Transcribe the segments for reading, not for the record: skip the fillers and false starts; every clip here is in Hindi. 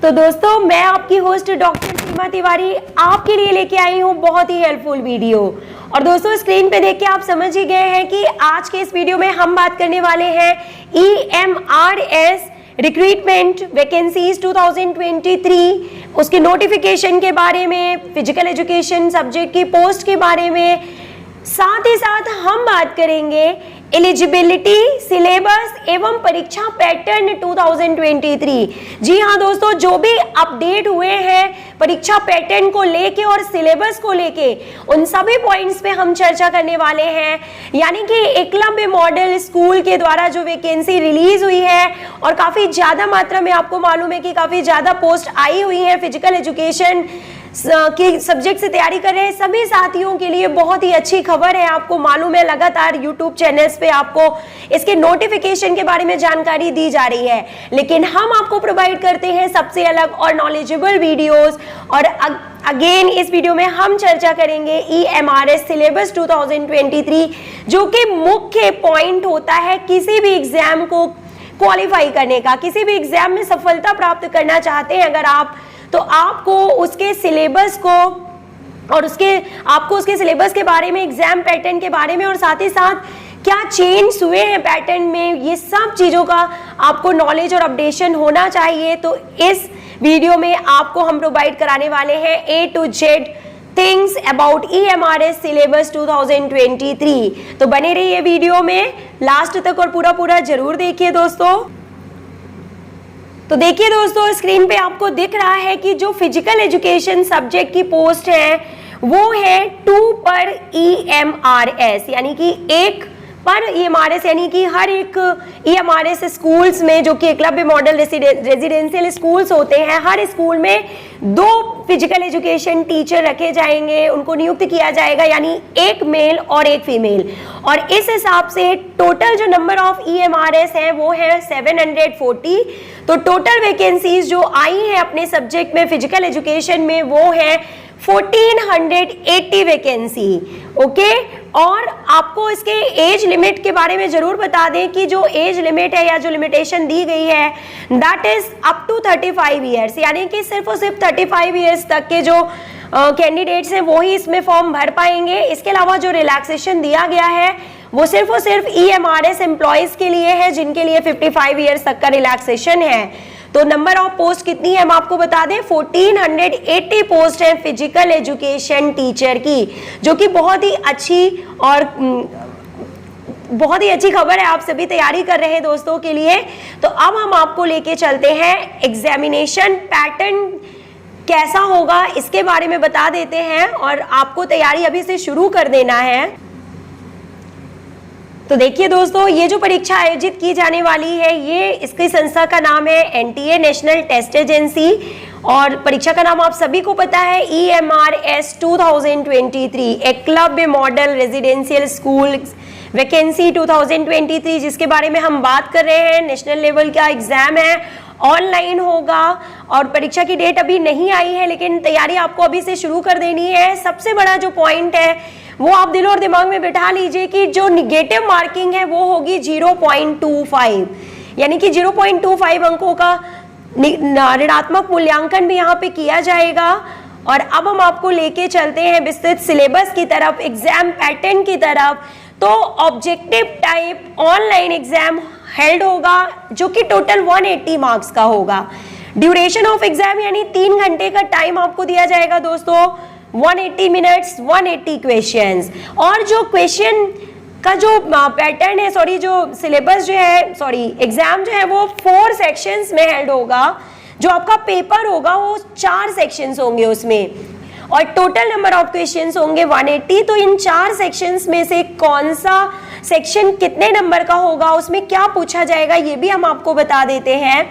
तो दोस्तों मैं आपकी होस्ट डॉक्टर सीमा तिवारी आपके लिए लेके आई हूँ बहुत ही हेल्पफुल वीडियो। और दोस्तों स्क्रीन पे देख के आप समझ ही गए हैं कि आज के इस वीडियो में हम बात करने वाले हैं EMRS रिक्रूटमेंट वैकेंसीज 2023 उसके नोटिफिकेशन के बारे में, फिजिकल एजुकेशन सब्जेक्ट की पोस्ट के बारे में, साथ ही साथ हम बात करेंगे एलिजिबिलिटी, सिलेबस एवं परीक्षा पैटर्न 2023। जी हाँ दोस्तों, जो भी अपडेट हुए हैं परीक्षा पैटर्न को लेके और सिलेबस को लेके, उन सभी पॉइंट्स पे हम चर्चा करने वाले हैं। यानी कि एकलव्य मॉडल स्कूल के द्वारा जो वैकेंसी रिलीज हुई है और काफी ज्यादा मात्रा में आपको मालूम है कि काफी ज्यादा पोस्ट आई हुई है फिजिकल एजुकेशन की सब्जेक्ट से तैयारी कर रहे हैं सभी साथियों के लिए बहुत ही अच्छी खबर है। आपको मालूम है लगातार YouTube चैनल्स पे आपको इसके नोटिफिकेशन के बारे में जानकारी दी जा रही है, लेकिन हम आपको प्रोवाइड करते हैं सबसे अलग और नॉलेजेबल वीडियोस। और अगेन इस वीडियो में हम चर्चा करेंगे EMRS सिलेबस 2023, जो कि मुख्य पॉइंट होता है किसी भी एग्जाम को क्वालिफाई करने का। किसी भी एग्जाम में सफलता प्राप्त करना चाहते हैं अगर आप, तो आपको उसके सिलेबस को और आपको उसके सिलेबस के बारे में, एग्जाम पैटर्न के बारे में और साथ ही साथ क्या चेंज हुए हैं पैटर्न में, ये सब चीजों का आपको नॉलेज और अपडेशन होना चाहिए। तो इस वीडियो में आपको हम प्रोवाइड कराने वाले हैं A to Z things about EMRS syllabus 2023। तो बने रहिए वीडियो में लास्ट तक और पूरा जरूर देखिए दोस्तों। तो देखिए दोस्तों स्क्रीन पे आपको दिख रहा है कि जो फिजिकल एजुकेशन सब्जेक्ट की पोस्ट है वो है 2 पर EMRS, यानी कि 1 पर EMRS, यानी कि हर एक EMRS स्कूल्स में, जो कि एकलव्य मॉडल रेजिडेंशियल स्कूल्स होते हैं, हर स्कूल में 2 फिजिकल एजुकेशन टीचर रखे जाएंगे, उनको नियुक्त किया जाएगा, यानी 1 मेल और 1 फीमेल। और इस हिसाब से टोटल जो नंबर ऑफ EMRS है वो है 740। तो टोटल वैकेंसीज जो आई है अपने सब्जेक्ट में फिजिकल एजुकेशन में वो है 1480 वैकेंसी। ओके, और आपको इसके एज लिमिट के बारे में जरूर बता दें कि जो एज लिमिट है या जो लिमिटेशन दी गई है that is up to 35 years, यानी कि सिर्फ और सिर्फ 35 ईयर्स तक के जो कैंडिडेट्स हैं वो ही इसमें फॉर्म भर पाएंगे। इसके अलावा जो रिलैक्सेशन दिया गया है वो सिर्फ और सिर्फ EMRS एम्प्लॉयज के लिए है जिनके लिए 55 ईयर्स तक का रिलैक्सेशन है। तो नंबर ऑफ पोस्ट कितनी है हम आपको बता दें, 1480 पोस्ट है फिजिकल एजुकेशन टीचर की, जो कि बहुत ही अच्छी और बहुत ही अच्छी खबर है। आप सभी तैयारी कर रहे हैं दोस्तों के लिए। तो अब हम आपको लेके चलते हैं एग्जामिनेशन पैटर्न कैसा होगा इसके बारे में बता देते हैं और आपको तैयारी अभी से शुरू कर देना है। तो देखिए दोस्तों, ये जो परीक्षा आयोजित की जाने वाली है ये इसकी संस्था का नाम है NTA नेशनल टेस्ट एजेंसी, और परीक्षा का नाम आप सभी को पता है EMRS 2023 Eklavya model residential school vacancy 2023, जिसके बारे में हम बात कर रहे हैं। नेशनल लेवल का एग्जाम है, ऑनलाइन होगा और परीक्षा की डेट अभी नहीं आई है, लेकिन तैयारी आपको अभी से शुरू कर देनी है। सबसे बड़ा जो पॉइंट है वो आप दिल और दिमाग में बिठा लीजिए कि जो निगेटिव मार्किंग है वो होगी 0.25, यानी कि 0.25 अंकों का ऋणात्मक मूल्यांकन भी यहाँ पे किया जाएगा। और अब हम आपको लेके चलते हैं विस्तृत सिलेबस की तरफ, एग्जाम पैटर्न की तरफ। तो objective type online exam held होगा जो कि टोटल 180 मार्क्स का होगा। ड्यूरेशन ऑफ एग्जाम यानी 3 घंटे का टाइम आपको दिया जाएगा दोस्तों, 180 मिनट्स 180 क्वेश्चंस। और जो क्वेश्चन का जो पैटर्न है, जो सिलेबस जो है, एग्जाम जो है वो 4 सेक्शंस में हेल्ड होगा। जो आपका पेपर होगा वो 4 सेक्शंस होंगे उसमें, और टोटल नंबर ऑफ क्वेश्चंस होंगे 180। तो इन 4 सेक्शंस में से कौन सा सेक्शन कितने नंबर का होगा, उसमें क्या पूछा जाएगा, ये भी हम आपको बता देते हैं।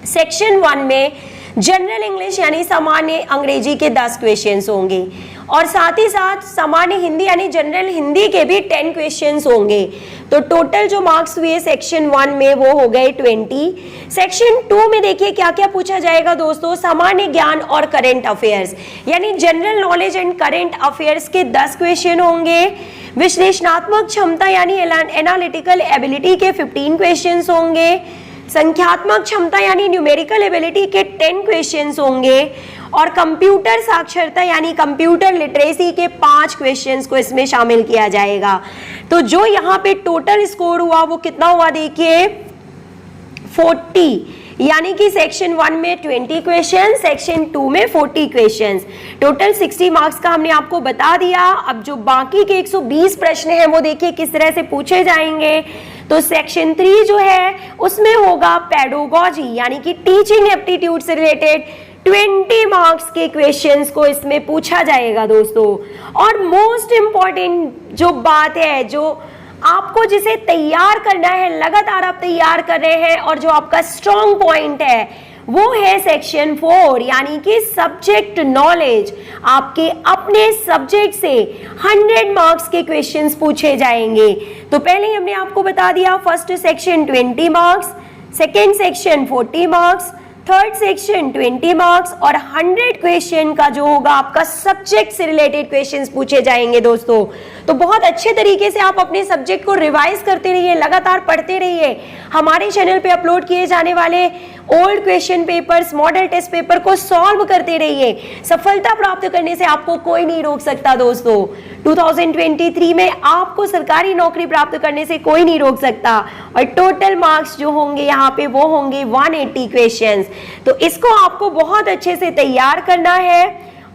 सेक्शन 1 में जनरल इंग्लिश यानी सामान्य अंग्रेजी के 10 क्वेश्चंस होंगे, और साथ ही साथ सामान्य हिंदी यानी जनरल हिंदी के भी 10 क्वेश्चंस होंगे। तो टोटल जो मार्क्स हुए सेक्शन 1 में वो हो गए 20। सेक्शन 2 में देखिए क्या क्या पूछा जाएगा दोस्तों, सामान्य ज्ञान और करंट अफेयर्स यानी general knowledge and current affairs के 10 क्वेश्चन होंगे। विश्लेषणात्मक क्षमता यानी एनालिटिकल एबिलिटी के 15 क्वेश्चंस होंगे। संख्यात्मक क्षमता यानी न्यूमेरिकल एबिलिटी के 10 क्वेश्चंस होंगे और कंप्यूटर साक्षरता यानी कंप्यूटर लिटरेसी के 5 क्वेश्चंस को इसमें शामिल किया जाएगा। तो जो यहाँ पे टोटल स्कोर हुआ वो कितना हुआ देखिए 40, यानी कि सेक्शन 1 में 20 क्वेश्चन, सेक्शन 2 में 40 क्वेश्चंस, टोटल 60 मार्क्स का हमने आपको बता दिया। अब जो बाकी के 120 प्रश्न हैं वो देखिए किस तरह से पूछे जाएंगे। तो सेक्शन 3 जो है उसमें होगा पेडागोजी यानी कि टीचिंग एप्टीट्यूड से रिलेटेड 20 मार्क्स के क्वेश्चंस को इसमें पूछा जाएगा दोस्तों। और मोस्ट इंपॉर्टेंट जो बात है, जो आपको जिसे तैयार करना है, लगातार आप तैयार कर रहे हैं और जो आपका स्ट्रॉन्ग पॉइंट है वो है सेक्शन 4 यानी कि सब्जेक्ट नॉलेज। आपके अपने सब्जेक्ट से 100 मार्क्स के क्वेश्चंस पूछे जाएंगे। तो पहले ही हमने आपको बता दिया, first section 20 marks, second section 40 marks, third section 20 marks और 100 क्वेश्चन का जो होगा आपका सब्जेक्ट से रिलेटेड क्वेश्चंस पूछे जाएंगे दोस्तों। तो बहुत अच्छे तरीके से आप अपने सब्जेक्ट को रिवाइज करते रहिए, लगातार पढ़ते रहिए। हमारे चैनल पे अपलोड किए जाने वाले old question papers, model test paper को सॉल्व करते रहिए। सफलता प्राप्त करने से आपको कोई नहीं रोक सकता दोस्तों। 2023 में आपको सरकारी नौकरी प्राप्त करने से कोई नहीं रोक सकता। और टोटल मार्क्स जो होंगे यहाँ पे वो होंगे 180 क्वेश्चंस। तो इसको आपको बहुत अच्छे से तैयार करना है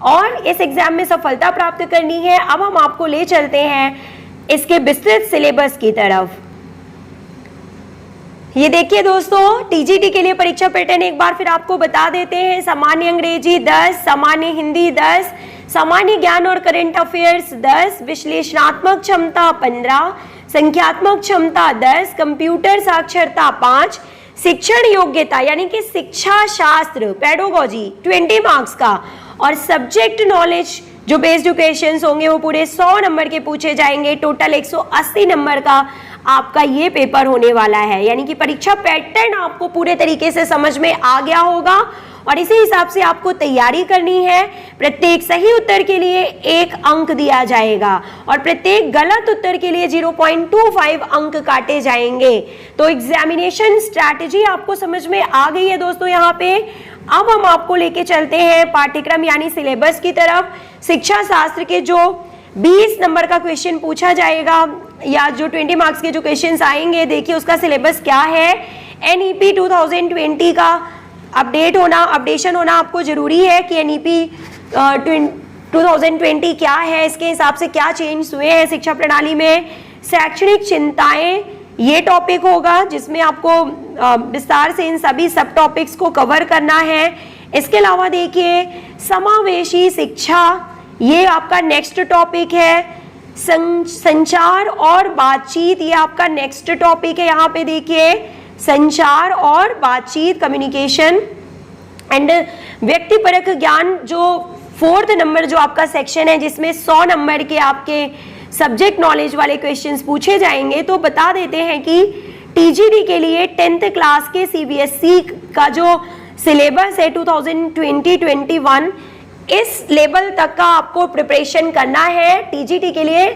और इस एग्जाम में सफलता प्राप्त करनी है। अब हम आपको ले चलते हैं इसके विस्तृत सिलेबस की तरफ। ये देखिए दोस्तों, टीजीटी के लिए परीक्षा पैटर्न एक बार फिर आपको बता देते हैं। सामान्य अंग्रेजी 10, सामान्य हिंदी 10, सामान्य ज्ञान और करंट अफेयर्स 10, विश्लेषणात्मक क्षमता 15, संख्यात्मक क्षमता 10, कंप्यूटर साक्षरता 5, शिक्षण योग्यता यानी कि शिक्षा शास्त्र पेडागोजी 20 मार्क्स का और सब्जेक्ट नॉलेज जो बेस्ड क्वेश्चंस होंगे वो पूरे 100 नंबर के पूछे जाएंगे। टोटल 180 नंबर का आपका ये पेपर होने वाला है। यानी कि परीक्षा पैटर्न आपको पूरे तरीके से समझ में आ गया होगा और इसी हिसाब से आपको तैयारी करनी है। प्रत्येक सही उत्तर के लिए 1 अंक दिया जाएगा और प्रत्येक गलत उत्तर के लिए 0.25 अंक काटे जाएंगे। तो एग्जामिनेशन स्ट्रैटेजी आपको समझ में आ गई है दोस्तों यहाँ पे। अब हम आपको लेके चलते हैं पाठ्यक्रम यानी सिलेबस की तरफ। शिक्षा शास्त्र के जो 20 नंबर का क्वेश्चन पूछा जाएगा या जो 20 मार्क्स के जो क्वेश्चंस आएंगे, देखिए उसका सिलेबस क्या है। एनईपी 2020 का अपडेशन होना आपको जरूरी है कि एनईपी 2020 क्या है, इसके हिसाब से क्या चेंज हुए हैं शिक्षा प्रणाली में। शैक्षणिक चिंताएं ये टॉपिक होगा जिसमें आपको विस्तार से इन सभी सब टॉपिक्स को कवर करना है। इसके अलावा देखिए समावेशी शिक्षा ये आपका नेक्स्ट टॉपिक है। संचार और बातचीत ये आपका नेक्स्ट टॉपिक है। यहाँ पे देखिए संचार और बातचीत कम्युनिकेशन एंड व्यक्तिपरक ज्ञान जो 4th नंबर जो आपका सेक्शन है जिसमें 100 नंबर के आपके सब्जेक्ट नॉलेज वाले क्वेश्चंस पूछे जाएंगे। तो बता देते हैं कि टीजीटी के लिए 10th क्लास के सीबीएसई का जो सिलेबस है 2020-21 इस लेवल तक का आपको प्रिपरेशन करना है। टीजीटी के लिए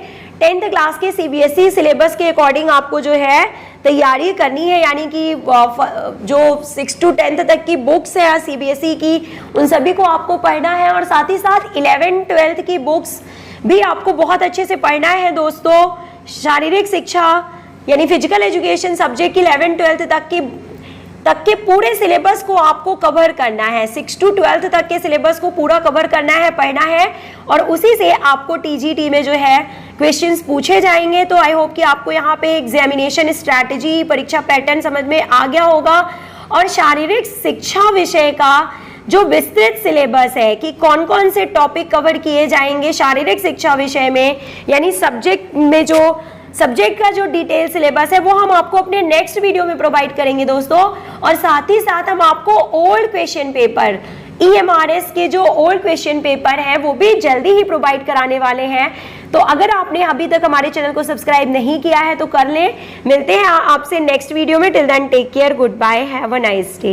10th क्लास के सीबीएसई सिलेबस के अकॉर्डिंग आपको जो है तैयारी करनी है। यानी कि जो 6 to 10th तक की बुक्स है सीबीएसई की उन सभी को आपको पढ़ना है और साथ ही साथ 11th 12th की बुक्स भी आपको बहुत अच्छे से पढ़ना है दोस्तों। शारीरिक शिक्षा यानी फिजिकल एजुकेशन सब्जेक्ट की 11th 12th तक के पूरे सिलेबस को आपको कवर करना है। 6 to 12th तक के सिलेबस को पूरा कवर करना है, पढ़ना है और उसी से आपको टीजीटी में जो है क्वेश्चंस पूछे जाएंगे। तो आई होप कि आपको यहाँ पे एग्जामिनेशन स्ट्रैटेजी परीक्षा पैटर्न समझ में आ गया होगा और शारीरिक शिक्षा विषय का जो विस्तृत सिलेबस है कि कौन कौन से टॉपिक कवर किए जाएंगे शारीरिक शिक्षा विषय में, यानी सब्जेक्ट में जो सब्जेक्ट का जो डिटेल सिलेबस है वो हम आपको अपने नेक्स्ट वीडियो में प्रोवाइड करेंगे दोस्तों। और साथ ही साथ हम आपको ओल्ड क्वेश्चन पेपर EMRS के जो ओल्ड क्वेश्चन पेपर है वो भी जल्दी ही प्रोवाइड कराने वाले हैं। तो अगर आपने अभी तक हमारे चैनल को सब्सक्राइब नहीं किया है तो कर लें। मिलते हैं आपसे नेक्स्ट वीडियो में। Till then take care, good bye, have a nice day.